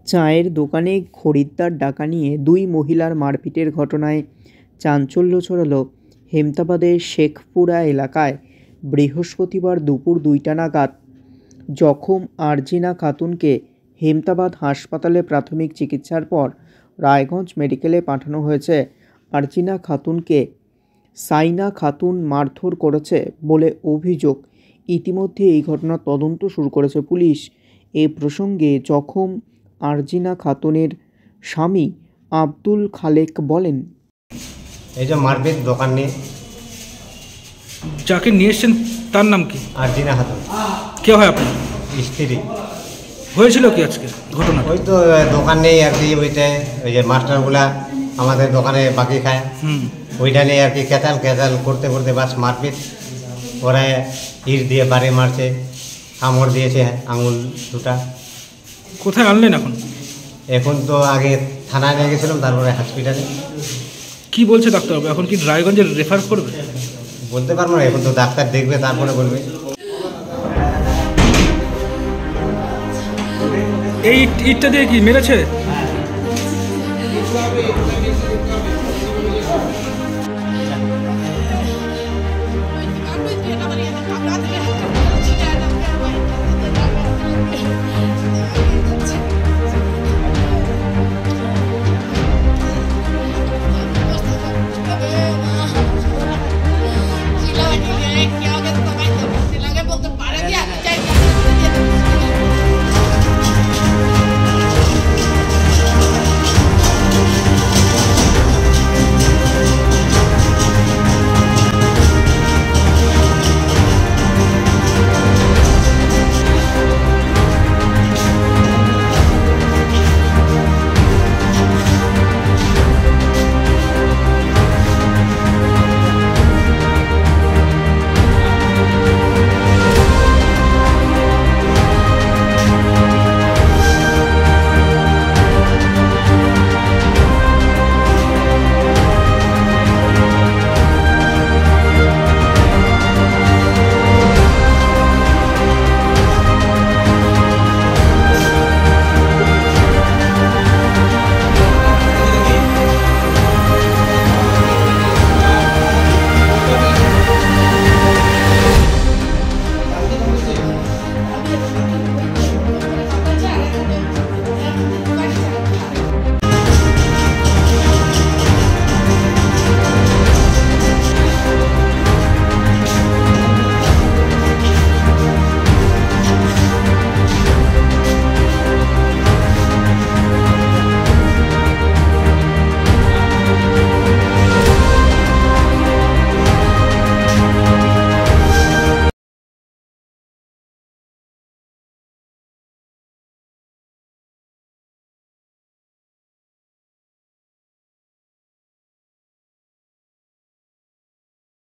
চায়ের দোকানে খরিদ্দার ডাকা নিয়ে দুই মহিলার মারপিটের ঘটনায় চাঞ্চল্য ছড়ালো হেমতাবাদের শেখপুরা এলাকায়। বৃহস্পতিবার দুপুর ২টা নাগাদ জখম আরজিনা খাতুনকে হেমতাবাদ হাসপাতালে প্রাথমিক চিকিৎসার পর রায়গঞ্জ মেডিকেলে পাঠানো হয়েছে। আরজিনা খাতুনকে সাইনা খাতুন মারধর করেছে বলে অভিযোগ। ইতিমধ্যে এই ঘটনার তদন্ত শুরু করেছে পুলিশ। এ প্রসঙ্গে জখম আরজিনা খাতুনের স্বামী আব্দুল খালেক বলেন, এই যে মারপিট দোকান নিয়ে যাকে নিয়ে এসছেন তার নাম কি? আরজিনা খাতুন। কে হয় আপনার স্ত্রী। হয়েছিল কি আজকে ঘটনা? ওই তো দোকান নেই আর কি, ওইটাই ওই যে মাস্টারগুলা আমাদের দোকানে বাকি খায়, ওইটা নিয়ে আর কি ক্যাচাল করতে করতে বাস মারপিট। ওরা ইট দিয়ে বাড়ি মারছে, কামড় দিয়েছে আঙুল দুটা। কোথায় আনলেন এখন? এখন তো আগে থানায় নিয়ে গেছিলাম, তারপরে হসপিটালে। কি বলছে ডাক্তারবাবু? এখন কি রায়গঞ্জে রেফার করবে? বলতে পারবো না, এখন তো ডাক্তার দেখবে তারপরে বলবে। এই ইটটা দিয়ে কি মেরেছে?